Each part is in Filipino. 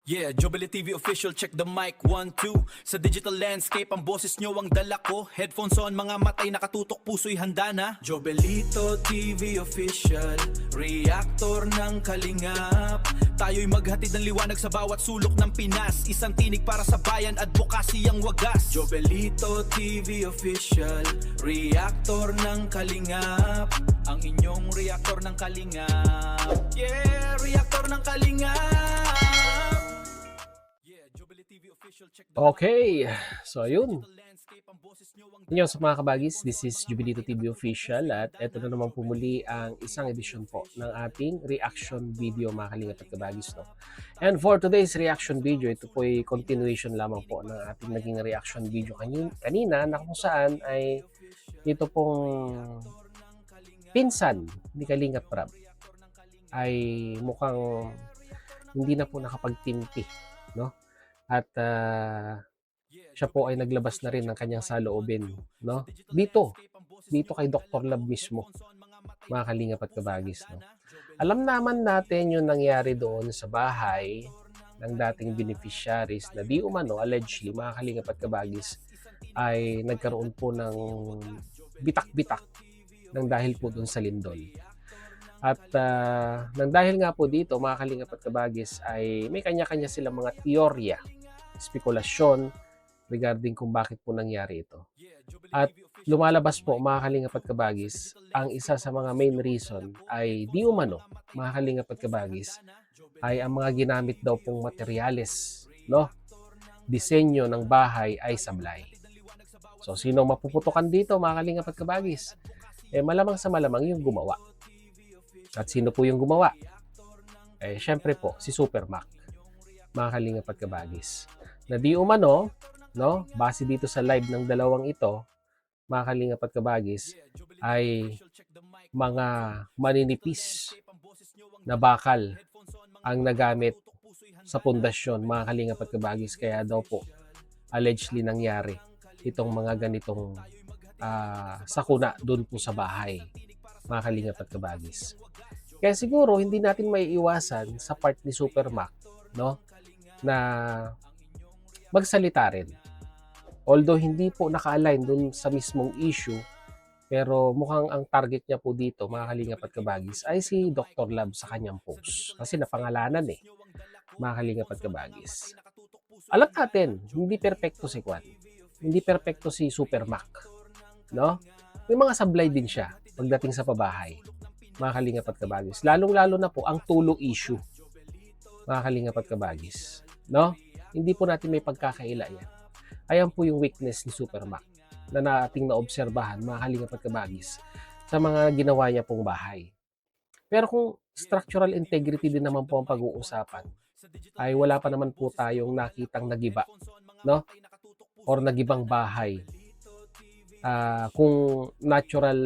Yeah, Jubilee TV official, check the mic, 1, 2. Sa digital landscape, ang boses nyo ang dala ko. Headphones on, mga matay nakatutok, puso'y handa na. Jobelito TV official, reactor ng kalingap. Tayo'y maghatid ng liwanag sa bawat sulok ng Pinas. Isang tinig para sa bayan, advokasy ang wagas. Jobelito TV official, reactor ng kalingap. Ang inyong reactor ng kalingap. Yeah, reactor ng kalingap. Okay, so ayun. Inyo sa mga kabagis, this is Jubilito TV Official at ito na naman pumuli ang isang edisyon po ng ating reaction video mga kalingap at kabagis. No? And for today's reaction video, ito po ay continuation lamang po ng ating naging reaction video kanina na kung saan ay ito pong pinsan ni Kalingap Rab ay mukhang hindi na po nakapagtimpi, no? At siya po ay naglabas na rin ng kanyang saloobin, no? Dito kay Dr. Love mismo, mga kalingap at kabagis, no? Alam naman natin yung nangyari doon sa bahay ng dating beneficiaries na di umano, allegedly, mga kalingap at kabagis, ay nagkaroon po ng bitak-bitak ng dahil po doon sa lindol. At nang dahil nga po dito, mga kalingap at kabagis, ay may kanya-kanya silang mga teorya, spekulasyon regarding kung bakit po nangyari ito. At lumalabas po, mga kalingap at kabagis, ang isa sa mga main reason ay di umano, mga kalingap at kabagis, ay ang mga ginamit daw pong materyales, no? Disenyo ng bahay ay sablay. So sino mapuputukan dito, mga kalingap at kabagis? Malamang sa malamang yung gumawa. At sino po yung gumawa? Syempre po, si Super Mac, mga kalingap at kabagis. Na di umano, no, base dito sa live ng dalawang ito, mga kalingap at kabagis, ay mga maninipis na bakal ang nagamit sa pundasyon, mga kalingap at kabagis. Kaya daw po, allegedly nangyari itong mga ganitong sakuna doon po sa bahay, mga kalingap at kabagis. Kaya siguro hindi natin maiiwasan sa part ni Super Mac, no, na magsalita rin. Although hindi po naka-align dun sa mismong issue, pero mukhang ang target niya po dito, mga kalingap at kabagis, ay si Dr. Love sa kanyang post. Kasi napangalanan mga kalingap at kabagis. Alam natin, hindi perpekto si Kwan. Hindi perpekto si Super Mac, no? May mga sablay din siya pagdating sa pabahay, mga kalingap at kabagis. Lalong-lalo na po ang tulo issue, mga kalingap at kabagis, no? Hindi po natin may pagkakaila yan. Ayan po yung weakness ni Super Mac na nating naobserbahan, mga kalingap at kabagis, sa mga ginawa niya pong bahay. Pero kung structural integrity din naman po ang pag-uusapan, ay wala pa naman po tayong nakitang nagiba, no? Or nagibang bahay. Kung natural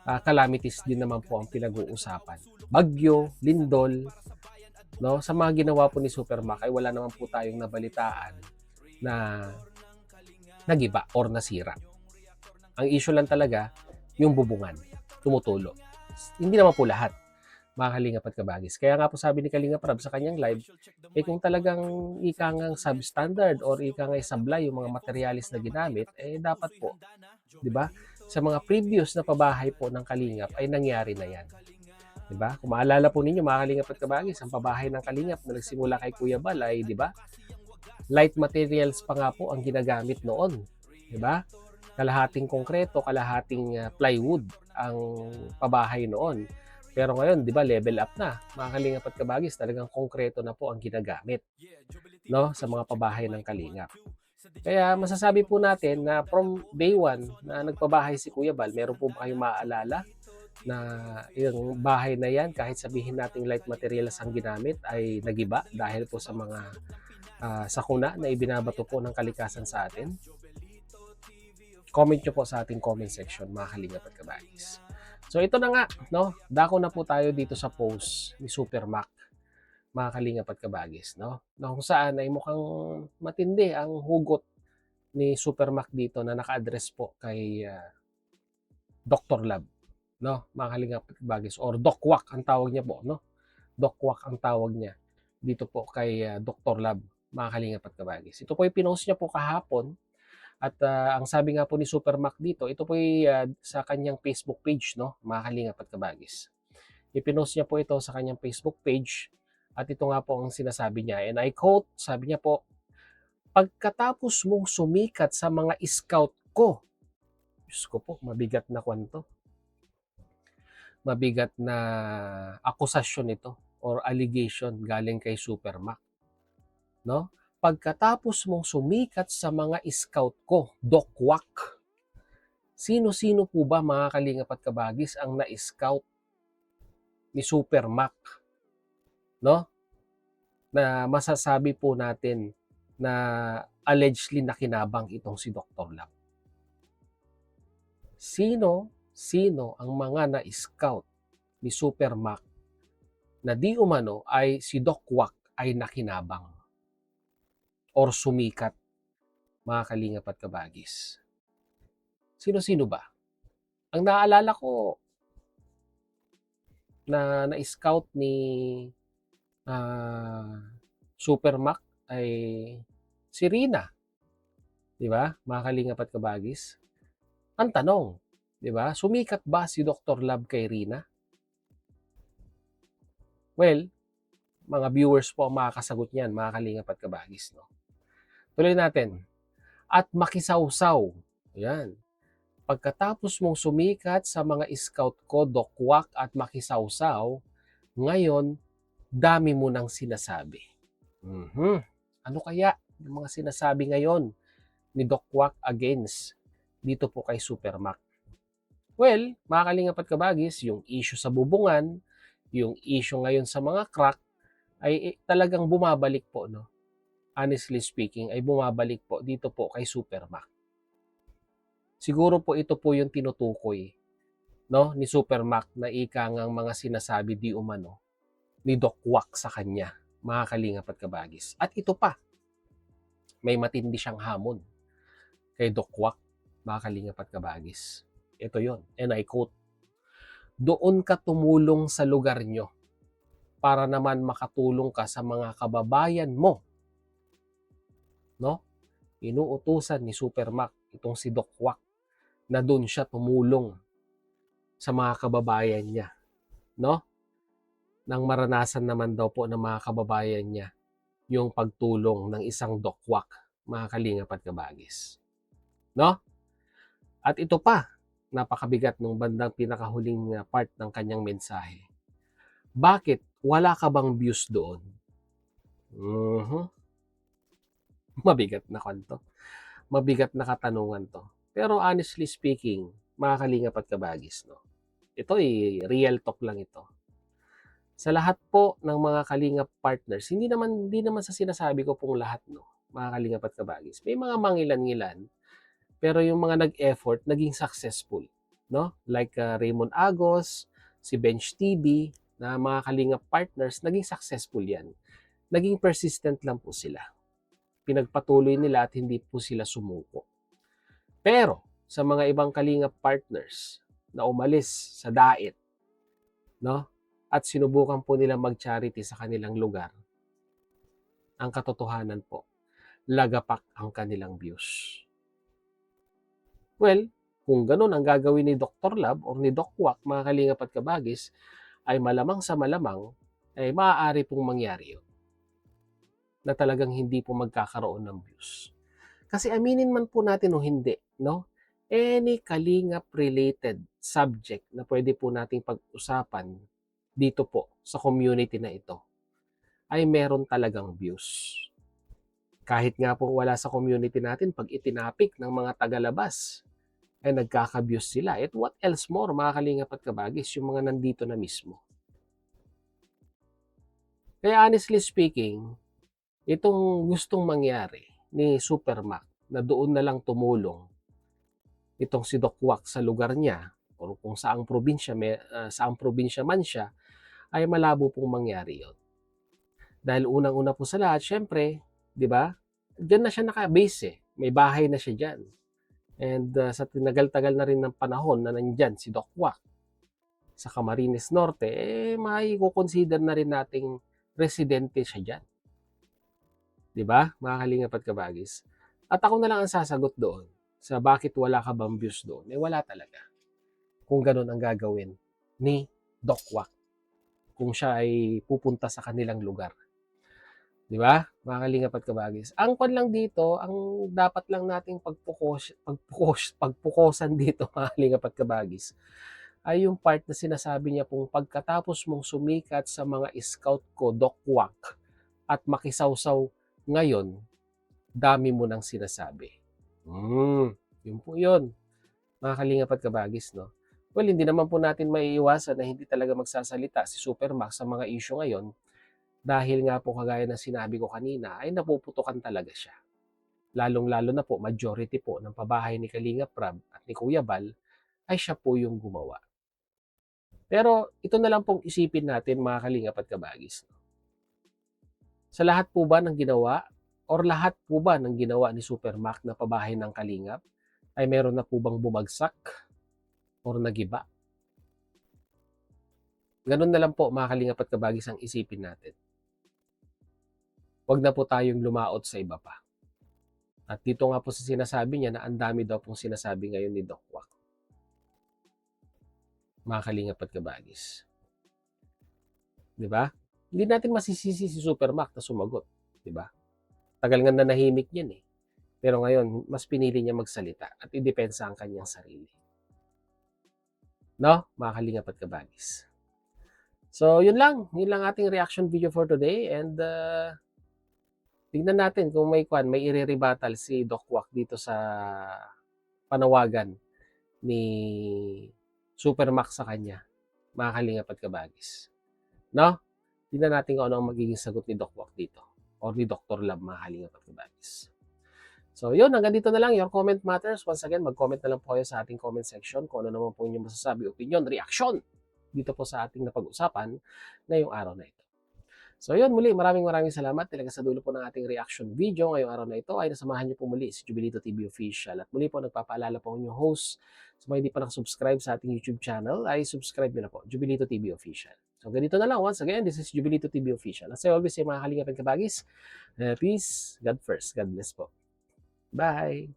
calamities din naman po ang pinag-uusapan. Bagyo, lindol, no? Sa mga ginawa po ni Super Mac ay wala naman po tayong nabalitaan na nagiba or nasira. Ang issue lang talaga yung bubungan, tumutulo. Hindi naman po lahat, mga kalingap at kabagis. Kaya nga po sabi ni Kalingap Rab sa kanyang live, kung talagang ikangang substandard or ikangang sablay yung mga materialis na ginamit, dapat po, di ba? Sa mga previous na pabahay po ng Kalingap ay nangyari na yan. Di ba? Kung maalala po ninyo, mga kalingap at kabagis, ang pabahay ng Kalingap na nagsimula kay Kuya Bal ay, di ba? Light materials pa nga po ang ginagamit noon. Di ba? Kalahating konkreto, kalahating plywood ang pabahay noon. Pero ngayon, di ba, level up na. Mga kalingap at kabagis, talagang konkreto na po ang ginagamit, no, sa mga pabahay ng Kalingap. Kaya masasabi po natin na from day one na nagpabahay si Kuya Bal, meron po ba kayong maaalala na yung bahay na yan, kahit sabihin nating light materials ang ginamit, ay nagiba dahil po sa mga sakuna na ibinabato po ng kalikasan sa atin? Comment nyo po sa ating comment section, mga kalingap at kabagis. So ito na nga, no? Dako na po tayo dito sa post ni Super Mac, mga kalingap at kabagis, no? Na kung saan ay mukhang matindi ang hugot ni Super Mac dito na naka-address po kay Dr. Love, no? Mga kalingap at kabagis, or Doc Wack ang tawag niya po, no? Doc Wack ang tawag niya dito po kay Dr. Lab, mga kalingap at kabagis. Ito po yung pinost niya po kahapon at ang sabi nga po ni Super Mac dito, ito po yung sa kanyang Facebook page, no, mga kalingap at kabagis. Ipinost niya po ito sa kanyang Facebook page at ito nga po ang sinasabi niya. And I quote, sabi niya po, "Pagkatapos mong sumikat sa mga scout ko," Diyos ko po, mabigat na kwanto. Mabigat na akusasyon ito or allegation galing kay Super Mac, no? Pagkatapos mong sumikat sa mga scout ko, Doc Wack. Sino-sino po ba, mga kalingap at kabagis, ang na-scout ni Super Mac, no? Na masasabi po natin na allegedly nakinabang itong si Dr. Lab. Sino ang mga na-scout ni Super Mac na di umano ay si Doc Wack ay nakinabang or sumikat, mga kalingap at kabagis? Sino-sino ba? Ang naalala ko na na-scout ni Super Mac ay si Rina. Di ba, mga kalingap at kabagis? Ang tanong, di ba, sumikat ba si Dr. Lab kay Rina? Well, mga viewers po ang makakasagot niyan, mga kalingap at kabagis, no? Tuloy natin. At makisawsaw. Yan. Pagkatapos mong sumikat sa mga scout ko, Doc Wack at makisawsaw, ngayon, dami mo nang sinasabi. Ano kaya yung mga sinasabi ngayon ni Doc Wack against dito po kay Super Mac? Well, mga kalingap at kabagis, yung issue sa bubungan, yung issue ngayon sa mga crack, ay talagang bumabalik po, no? Honestly speaking, ay bumabalik po dito po kay Super Mac. Siguro po ito po yung tinutukoy, no, ni Super Mac na ika ngang mga sinasabi di umano ni Doc Wack sa kanya, mga kalingap at kabagis. At ito pa, may matindi siyang hamon kay Doc Wack, mga kalingap at kabagis. Ito yon, and I quote, "Doon ka tumulong sa lugar nyo para naman makatulong ka sa mga kababayan mo." No? Inuutusan ni Super Mac itong si Doc Wack na doon siya tumulong sa mga kababayan niya, no? Nang maranasan naman daw po ng mga kababayan niya yung pagtulong ng isang Doc Wack, mga kalingap at kabagis, no? At ito pa, napakabigat nung bandang pinakahuling part ng kanyang mensahe. Bakit wala ka bang views doon? Mabigat na kanto. Mabigat na katanungan to. Pero honestly speaking, mga kalingap at kabagis, no, ito ay real talk lang ito. Sa lahat po ng mga kalingap partners, hindi naman sa sinasabi ko pong lahat, no, mga kalingap at kabagis. May mga mangilan-ngilan, pero yung mga nag-effort, naging successful, no? Like Raymond Agos, si Bench TV, na mga kalingap partners, naging successful yan. Naging persistent lang po sila. Pinagpatuloy nila at hindi po sila sumuko. Pero sa mga ibang kalingap partners na umalis sa daet, no, at sinubukan po nila mag-charity sa kanilang lugar, ang katotohanan po, lagapak ang kanilang views. Well, kung ganun ang gagawin ni Dr. Lab or ni Doc Wack, mga kalingap at kabagis, ay malamang sa malamang ay maaari pong mangyari yun, na talagang hindi po magkakaroon ng views. Kasi aminin man po natin o hindi, no? Any kalingap-related subject na pwede po nating pag-usapan dito po sa community na ito ay meron talagang views. Kahit nga po wala sa community natin, pag itinapik ng mga tagalabas, ay nagkaka-views sila. At what else more, mga kalingap at kabagis, yung mga nandito na mismo. Kaya honestly speaking, itong gustong mangyari ni Super Mac na doon na lang tumulong itong si Doc Wack sa lugar niya o kung saang probinsya, saang probinsya man siya, ay malabo pong mangyari yon. Dahil unang-una po sa lahat, syempre, di ba, diyan na siya naka-base eh. May bahay na siya dyan. And sa tinagal-tagal na rin ng panahon na nandyan si Doc Wack sa Camarines Norte, may consider na rin nating residente siya dyan. Di ba, mga kalingap at kabagis? At ako na lang ang sasagot doon sa bakit wala ka bang views doon. Wala talaga. Kung ganun ang gagawin ni Doc Wack. Kung siya ay pupunta sa kanilang lugar. Di ba, mga kalingap at kabagis? Ang kwan lang dito, ang dapat lang nating pagpukosan dito, mga kalingap at kabagis, ay yung part na sinasabi niya pong pagkatapos mong sumikat sa mga scout ko, Doc Wack, at makisawsaw ngayon, dami mo nang sinasabi. Yun po yun. Mga kalingap at kabagis, no? Well, hindi naman po natin maiiwasan na hindi talaga magsasalita si Supermax sa mga issue ngayon dahil nga po kagaya ng sinabi ko kanina ay napuputukan talaga siya. Lalong-lalo na po, majority po ng pabahay ni Kalingap Rab at ni Kuya Bal ay siya po yung gumawa. Pero ito na lang pong isipin natin, mga kalingap at kabagis. Sa lahat po ba ng ginawa or lahat po ba ng ginawa ni Supermac na pabahay ng kalingap ay meron na po bang bumagsak or nagiba? Ganun na lang po, mga kalingap at kabagis, ang isipin natin. Huwag na po tayong lumaot sa iba pa. At dito nga po sa sinasabi niya na ang dami daw pong sinasabi ngayon ni Doc Wack. Mga kalingap at kabagis. Di ba? Hindi natin masisisi si Supermac na sumagot. Di ba? Tagal nga na nahimik yan eh. Pero ngayon, mas pinili niya magsalita at idepensa ang kanyang sarili. No? Mga kalingap at kabagis. So, yun lang. Yun lang ating reaction video for today. And tignan natin kung may i-rebuttal si Doc Wack dito sa panawagan ni Supermac sa kanya. Mga kalingap at kabagis. No? Tignan natin kung ano ang magiging sagot ni Doc Wack dito. Or ni Dr. Lab, mga kalingap at kabagis. So yun, hanggang dito na lang. Your comment matters. Once again, mag-comment na lang po kayo sa ating comment section kung ano naman po inyong masasabi, opinion, reaction dito po sa ating napag-usapan ngayong araw na ito. So yun, muli, maraming salamat. Talaga sa dulo po ng ating reaction video ngayong araw na ito ay nasamahan niyo po muli si Jubilito TV Official. At muli po, nagpapaalala po ang inyong host. Sa mga hindi pa nakasubscribe sa ating YouTube channel, ay subscribe nyo na po, Jubilito TV Official. So ganito na lang. Once again, this is Jubilito TV Official. As I always say, mga kalingap and kabagis, peace, God first, God bless po. Bye!